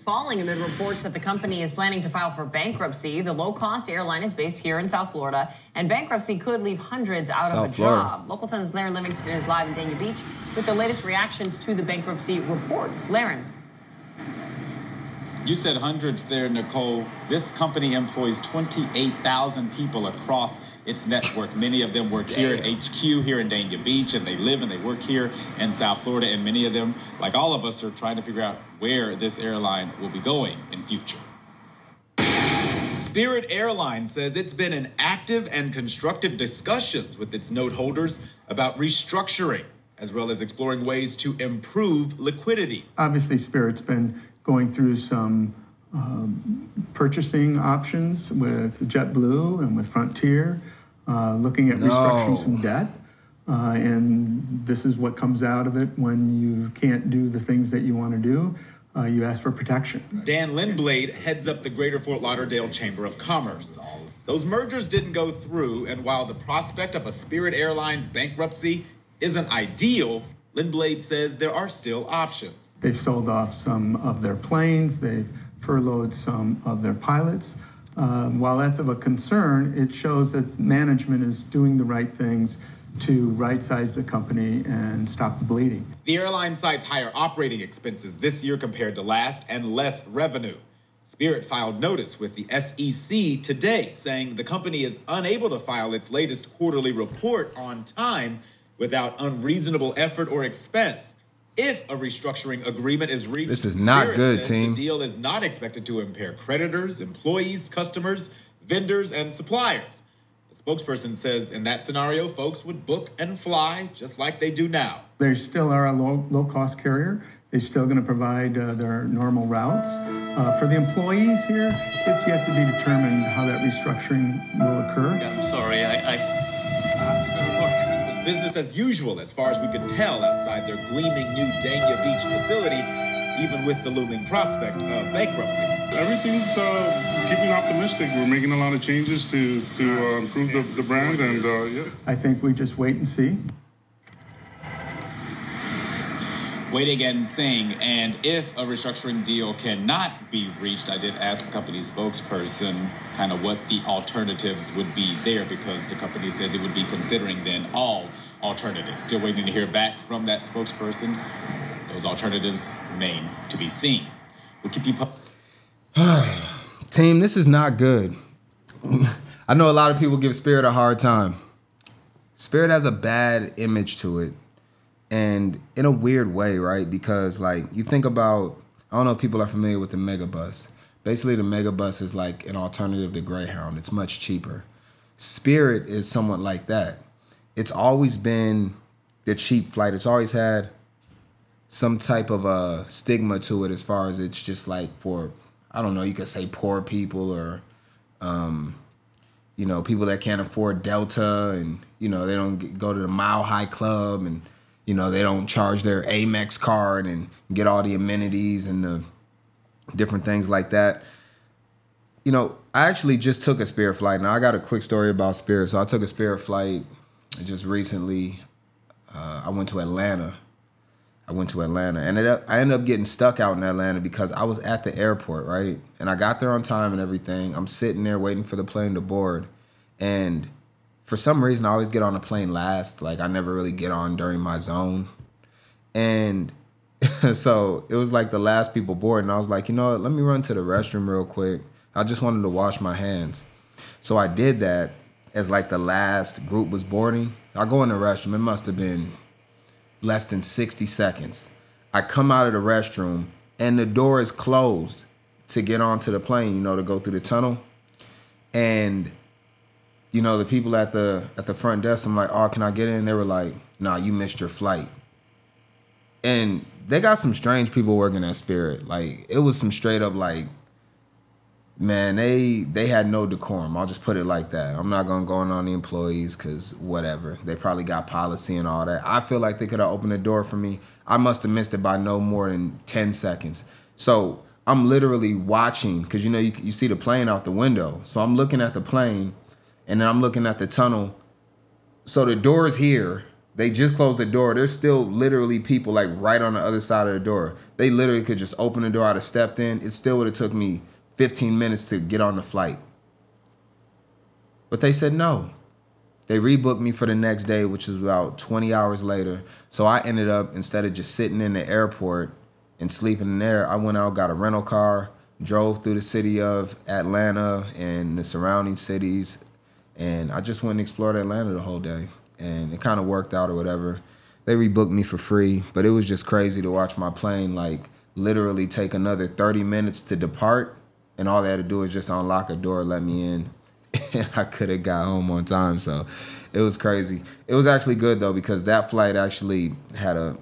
falling amid reports that the company is planning to file for bankruptcy. The low-cost airline is based here in South Florida, and bankruptcy could leave hundreds out of a job. Local 10's Laren Livingston is live in Dania Beach with the latest reactions to the bankruptcy reports. Laren. You said hundreds there, Nicole. This company employs 28,000 people across its network. Many of them work here at HQ here in Dania Beach, and they live and they work here in South Florida. And many of them, like all of us, are trying to figure out where this airline will be going in future. Spirit Airlines says it's been in active and constructive discussions with its note holders about restructuring, as well as exploring ways to improve liquidity. Obviously, Spirit's been going through some purchasing options with JetBlue and with Frontier, looking at restructuring some debt. And this is what comes out of it when you can't do the things that you want to do. You ask for protection. Dan Lindblade heads up the Greater Fort Lauderdale Chamber of Commerce. Those mergers didn't go through, and while the prospect of a Spirit Airlines bankruptcy isn't ideal, Lindblade says there are still options. They've sold off some of their planes. They've furloughed some of their pilots. While that's of a concern, it shows that management is doing the right things to right-size the company and stop the bleeding. The airline cites higher operating expenses this year compared to last and less revenue. Spirit filed notice with the SEC today, saying the company is unable to file its latest quarterly report on time without unreasonable effort or expense. If a restructuring agreement is reached, this is not good, team. The deal is not expected to impair creditors, employees, customers, vendors, and suppliers. The spokesperson says in that scenario, folks would book and fly just like they do now. They still are a low-cost carrier. They're still going to provide their normal routes. For the employees here, it's yet to be determined how that restructuring will occur. I'm sorry, I have to go to work. Business as usual, as far as we could tell, outside their gleaming new Dania Beach facility, even with the looming prospect of bankruptcy. Everything's keeping optimistic. We're making a lot of changes to improve the brand, and yeah. I think we just wait and see. Waiting and seeing, and if a restructuring deal cannot be reached, I did ask the company spokesperson kind of what the alternatives would be there, because the company says it would be considering then all alternatives. Still waiting to hear back from that spokesperson. Those alternatives remain to be seen. We'll keep you Team, this is not good. I know a lot of people give Spirit a hard time. Spirit has a bad image to it. And in a weird way, right? Because, like, you think about, I don't know if people are familiar with the Megabus. Basically, the Megabus is like an alternative to Greyhound. It's much cheaper. Spirit is somewhat like that. It's always been the cheap flight. It's always had some type of a stigma to it as far as it's just like for, I don't know, you could say poor people or, you know, people that can't afford Delta and, you know, they don't go to the Mile High Club and, you know, they don't charge their Amex card and get all the amenities and the different things like that. You know, I actually just took a Spirit flight. Now, I got a quick story about Spirit. So I took a Spirit flight just recently. I went to Atlanta. And I ended up getting stuck out in Atlanta because I was at the airport, right? And I got there on time and everything. I'm sitting there waiting for the plane to board. And for some reason, I always get on the plane last. Like, I never really get on during my zone. And so it was like the last people board. And I was like, you know what? Let me run to the restroom real quick. I just wanted to wash my hands. So I did that as like the last group was boarding. I go in the restroom. It must have been less than 60 seconds. I come out of the restroom and the door is closed to get onto the plane, you know, to go through the tunnel. And you know, the people at the front desk, I'm like, oh, can I get in? They were like, nah, you missed your flight. And they got some strange people working at Spirit. Like, it was some straight up like, man, they had no decorum. I'll just put it like that. I'm not going to go on the employees because whatever. They probably got policy and all that. I feel like they could have opened the door for me. I must have missed it by no more than 10 seconds. So I'm literally watching because, you know, you see the plane out the window. So I'm looking at the plane. And then I'm looking at the tunnel. So the door is here, They just closed the door. There's still literally people like right on the other side of the door. They literally could just open the door. I'd have stepped in. It still would have took me 15 minutes to get on the flight. But they said no. They rebooked me for the next day, which was about 20 hours later. So I ended up, instead of just sitting in the airport and sleeping in there, I went out, got a rental car, drove through the city of Atlanta and the surrounding cities, and I just went and explored Atlanta the whole day. And it kind of worked out or whatever. They rebooked me for free, but it was just crazy to watch my plane like literally take another 30 minutes to depart, and all they had to do was just unlock a door, let me in, and I could have got home on time. So it was crazy. It was actually good though, because that flight actually had a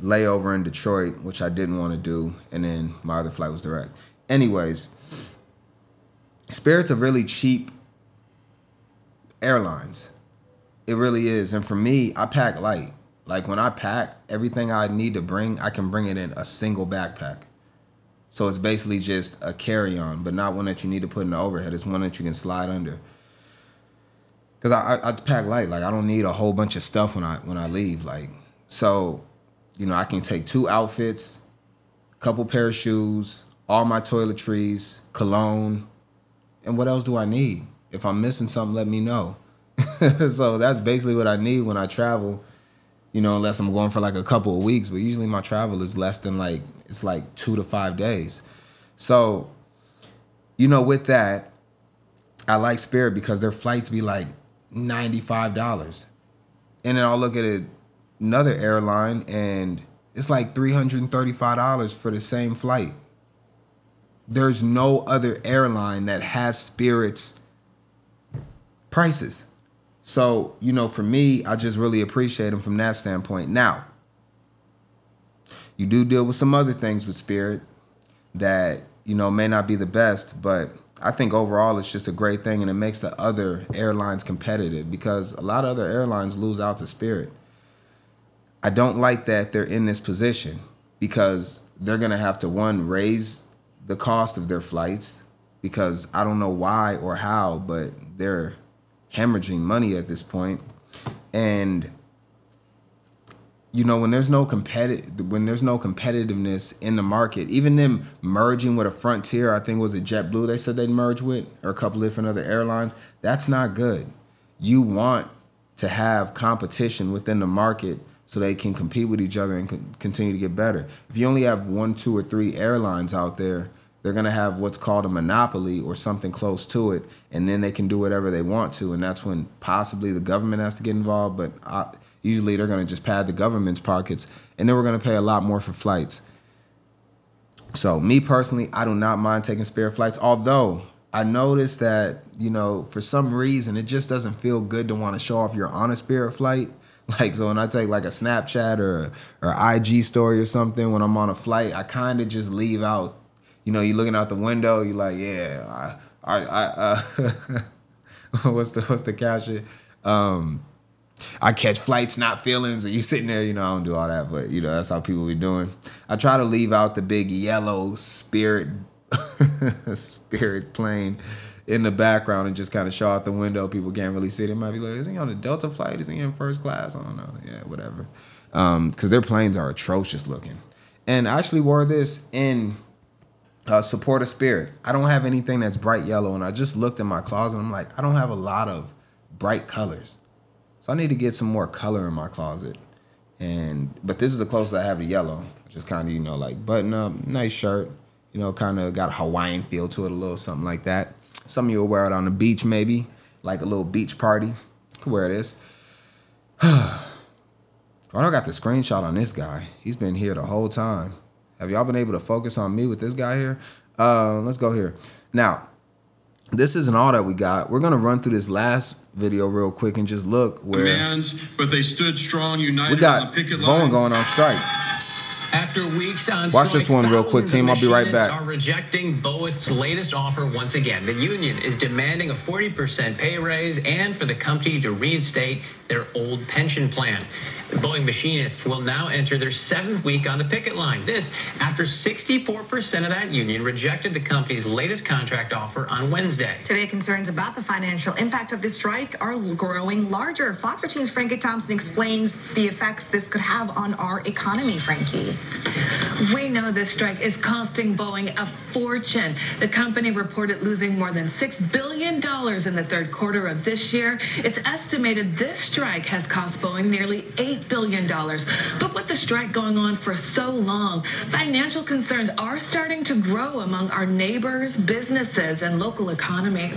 layover in Detroit, which I didn't want to do, and then my other flight was direct. Anyways, Spirit's a really cheap airlines. It really is. And for me, I pack light. Like when I pack, everything I need to bring, I can bring it in a single backpack. So it's basically just a carry-on, but not one that you need to put in the overhead. It's one that you can slide under. Because I pack light. Like I don't need a whole bunch of stuff when I leave. Like, so, you know, I can take 2 outfits, a couple pair of shoes, all my toiletries, cologne, and what else do I need? If I'm missing something, let me know. So that's basically what I need when I travel, you know, unless I'm going for like a couple of weeks. But usually my travel is less than like, it's like 2 to 5 days. So, you know, with that, I like Spirit because their flights be like $95. And then I'll look at another airline and it's like $335 for the same flight. There's no other airline that has Spirit's prices. So, you know, for me, I just really appreciate them from that standpoint. Now, you do deal with some other things with Spirit that, you know, may not be the best, but I think overall it's just a great thing, and it makes the other airlines competitive because a lot of other airlines lose out to Spirit. I don't like that they're in this position because they're going to have to, one, raise the cost of their flights because I don't know why or how, but they're hemorrhaging money at this point. And you know, when there's no competitiveness in the market, even them merging with a Frontier, I think it was a JetBlue they said they'd merge with, or a couple of different other airlines, that's not good. You want to have competition within the market so they can compete with each other and continue to get better. If you only have 1, 2, or 3 airlines out there, they're going to have what's called a monopoly or something close to it, and then they can do whatever they want to, and that's when possibly the government has to get involved, but usually they're going to just pad the government's pockets, and then we're going to pay a lot more for flights. So me personally, I do not mind taking Spirit flights, although I noticed that, you know, for some reason, it just doesn't feel good to want to show off you're on a Spirit flight. Like, so when I take like a Snapchat or IG story or something when I'm on a flight, I kind of just leave out. You know, you're looking out the window, you're like, yeah, what's the caption? I catch flights, not feelings, and you sitting there, you know, I don't do all that, but, you know, that's how people be doing. I try to leave out the big yellow Spirit plane in the background and just kind of show out the window. People can't really see it. They might be like, is he on a Delta flight? Is he in first class? I don't know. Yeah, whatever. Because their planes are atrocious looking. And I actually wore this in support of Spirit. I don't have anything that's bright yellow, and I just looked in my closet and I'm like, I don't have a lot of bright colors. So I need to get some more color in my closet. But this is the closest I have to yellow, which is kind of, you know, like button up, nice shirt, you know, kind of got a Hawaiian feel to it, a little something like that. Some of you will wear it on the beach maybe, like a little beach party. You can wear this. Why do I got the screenshot on this guy? He's been here the whole time. Have y'all been able to focus on me with this guy here? Let's go here. Now, this isn't all that we got. We're going to run through this last video real quick and just look where demands, but they stood strong, united. We got on the picket line. Boeing going on strike. After weeks on Watch this one real quick, team. I'll be right back. Are rejecting Boeing's latest offer once again. The union is demanding a 40% pay raise and for the company to reinstate their old pension plan. Boeing machinists will now enter their 7th week on the picket line. This after 64% of that union rejected the company's latest contract offer on Wednesday. Today, concerns about the financial impact of this strike are growing larger. Fox 13's Frankie Thompson explains the effects this could have on our economy, Frankie. We know this strike is costing Boeing a fortune. The company reported losing more than $6 billion in the third quarter of this year. It's estimated this strike has cost Boeing nearly $8 billion. But with the strike going on for so long, financial concerns are starting to grow among our neighbors, businesses, and local economy.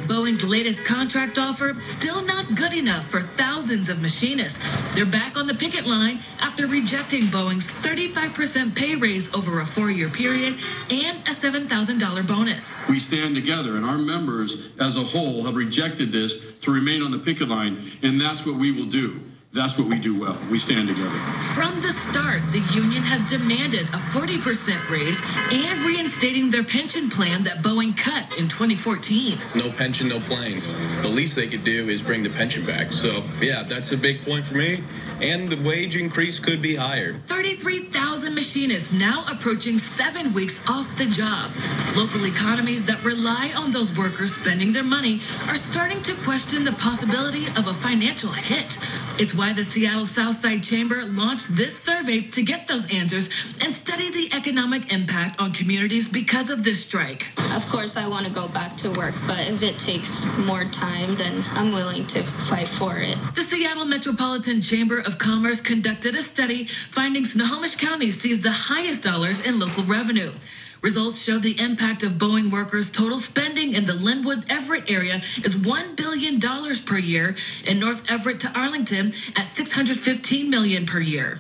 Boeing's latest contract offer still not good enough for thousands of machinists. They're back on the picket line after rejecting Boeing's 35% pay raise over a 4-year period and a $7,000 bonus. We stand together, and our members as a whole have rejected this to remain on the picket line, and that's what we will do. That's what we do well. We stand together. From the start, the union has demanded a 40% raise and reinstating their pension plan that Boeing cut in 2014. No pension, no planes. The least they could do is bring the pension back. So, yeah, that's a big point for me. And the wage increase could be higher. 33,000 machinists now approaching 7 weeks off the job. Local economies that rely on those workers spending their money are starting to question the possibility of a financial hit. It's why the Seattle Southside Chamber launched this survey to get those answers and study the economic impact on communities because of this strike. Of course, I want to go back to work, but if it takes more time, then I'm willing to fight for it. The Seattle Metropolitan Chamber of Commerce conducted a study finding Snohomish County sees the highest dollars in local revenue. Results show the impact of Boeing workers' total spending in the Linwood-Everett area is $1 billion per year, and North Everett to Arlington at $615 million per year.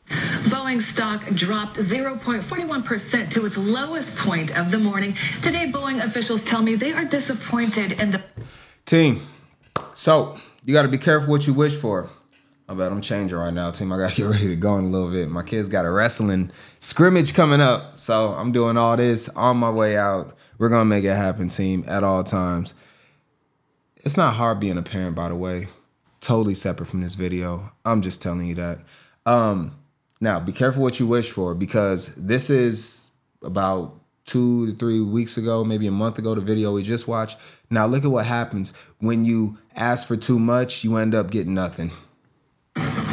Boeing stock dropped 0.41% to its lowest point of the morning. Today, Boeing officials tell me they are disappointed in the team. So you got to be careful what you wish for. I bet I'm changing right now, team. I got to get ready to go in a little bit. My kids got a wrestling scrimmage coming up, so I'm doing all this on my way out. We're going to make it happen, team, at all times. It's not hard being a parent, by the way. Totally separate from this video. I'm just telling you that. Now, be careful what you wish for, because this is about 2 to 3 weeks ago, maybe a month ago, the video we just watched. Now, look at what happens. When you ask for too much, you end up getting nothing.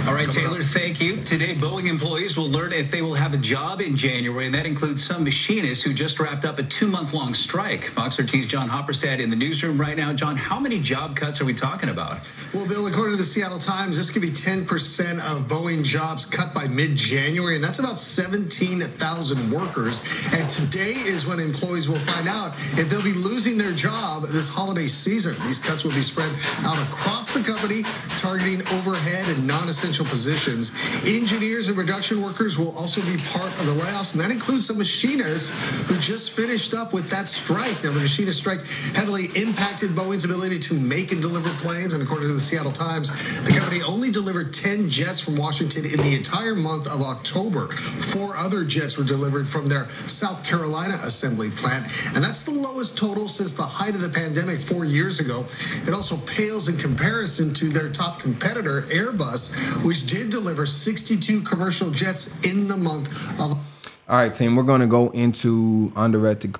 All right, Taylor, thank you. Today, Boeing employees will learn if they will have a job in January, and that includes some machinists who just wrapped up a 2-month-long strike. Fox 13's John Hopperstad in the newsroom right now. John, how many job cuts are we talking about? Well, Bill, according to the Seattle Times, this could be 10% of Boeing jobs cut by mid-January, and that's about 17,000 workers. And today is when employees will find out if they'll be losing their job this holiday season. These cuts will be spread out across the company, targeting overhead and non-essential positions. Engineers and production workers will also be part of the layoffs, and that includes some machinists who just finished up with that strike. Now, the machinist strike heavily impacted Boeing's ability to make and deliver planes, and according to the Seattle Times, the company only delivered 10 jets from Washington in the entire month of October. 4 other jets were delivered from their South Carolina assembly plant, and that's the lowest total since the height of the pandemic 4 years ago. It also pales in comparison to their top competitor, Airbus, which did deliver 62 commercial jets in the month of... All right, team, we're going to go into undirected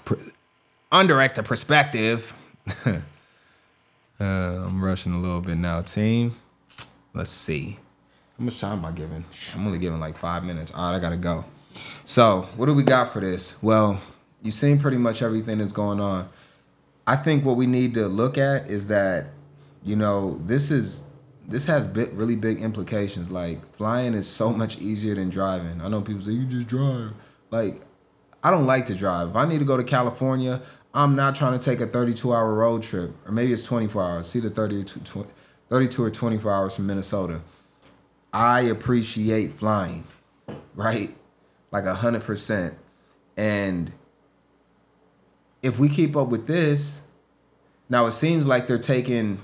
perspective. I'm rushing a little bit now, team. Let's see. How much time am I giving? I'm only giving like 5 minutes. All right, I got to go. So what do we got for this? Well, you've seen pretty much everything that's going on. I think what we need to look at is that, you know, this has really big implications. Like, flying is so much easier than driving. I know people say, you just drive. Like, I don't like to drive. If I need to go to California, I'm not trying to take a 32-hour road trip. Or maybe it's 24 hours. See the 32 or 24 hours from Minnesota. I appreciate flying, right? Like 100%. And if we keep up with this, now it seems like they're taking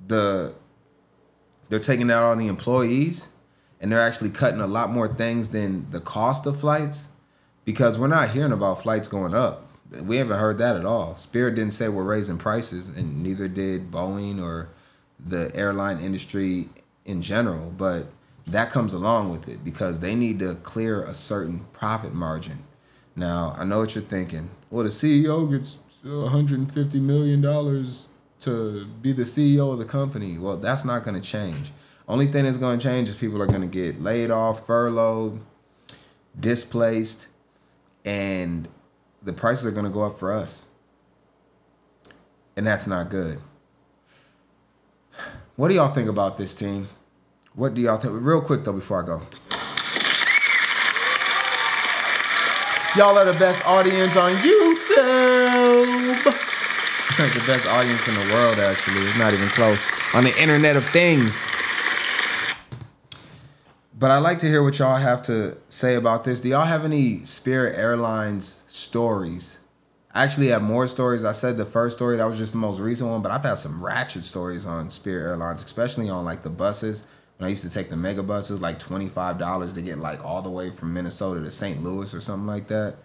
that on the employees, and they're actually cutting a lot more things than the cost of flights, because we're not hearing about flights going up. We haven't heard that at all. Spirit didn't say we're raising prices, and neither did Boeing or the airline industry in general, but that comes along with it because they need to clear a certain profit margin. Now, I know what you're thinking. Well, the CEO gets $150 million to be the CEO of the company. Well, that's not going to change. Only thing that's going to change is people are going to get laid off, furloughed, displaced, and the prices are going to go up for us. And that's not good. What do y'all think about this, team? What do y'all think? Real quick, though, before I go. Y'all are the best audience on YouTube. The best audience in the world, actually. It's not even close. On the Internet of Things. But I'd like to hear what y'all have to say about this. Do y'all have any Spirit Airlines stories? I actually have more stories. I said the first story, that was just the most recent one, but I've had some ratchet stories on Spirit Airlines, especially on like the buses. When I used to take the mega buses, like $25 to get like all the way from Minnesota to St. Louis or something like that.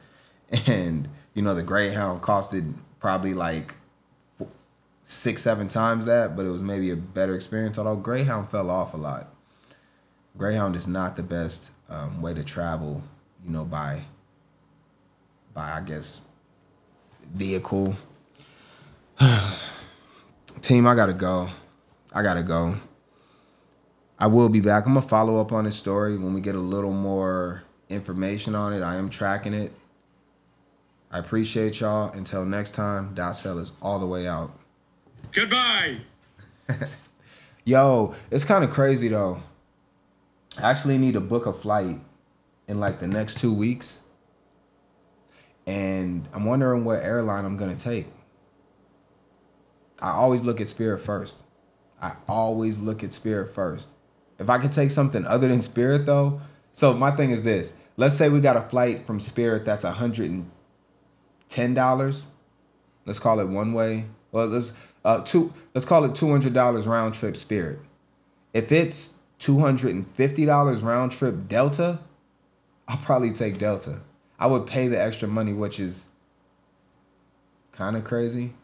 And, you know, the Greyhound costed probably like 6-7 times that, but it was maybe a better experience, although Greyhound fell off a lot. Greyhound is not the best way to travel, you know, by I guess, vehicle. Team, I gotta go. I will be back. I'm gonna follow up on this story when we get a little more information on it. I am tracking it. I appreciate y'all. Until next time, Dotsale is all the way out. Goodbye. Yo, it's kind of crazy though. I actually need to book a flight in like the next 2 weeks. And I'm wondering what airline I'm gonna take. I always look at Spirit first. If I could take something other than Spirit though, so my thing is this. Let's say we got a flight from Spirit that's $110. Let's call it one way. Well, let's call it $200 round trip Spirit. If it's $250 round trip Delta, I'll probably take Delta. I would pay the extra money, which is kind of crazy.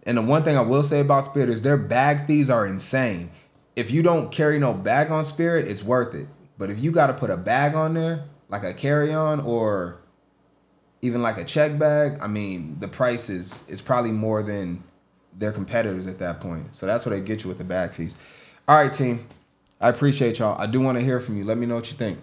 And the one thing I will say about Spirit is their bag fees are insane. If you don't carry no bag on Spirit, it's worth it. But if you got to put a bag on there, like a carry-on or even like a check bag, I mean, the price is probably more than their competitors at that point. So that's what they get you with the bag fees. All right, team. I appreciate y'all. I do want to hear from you. Let me know what you think.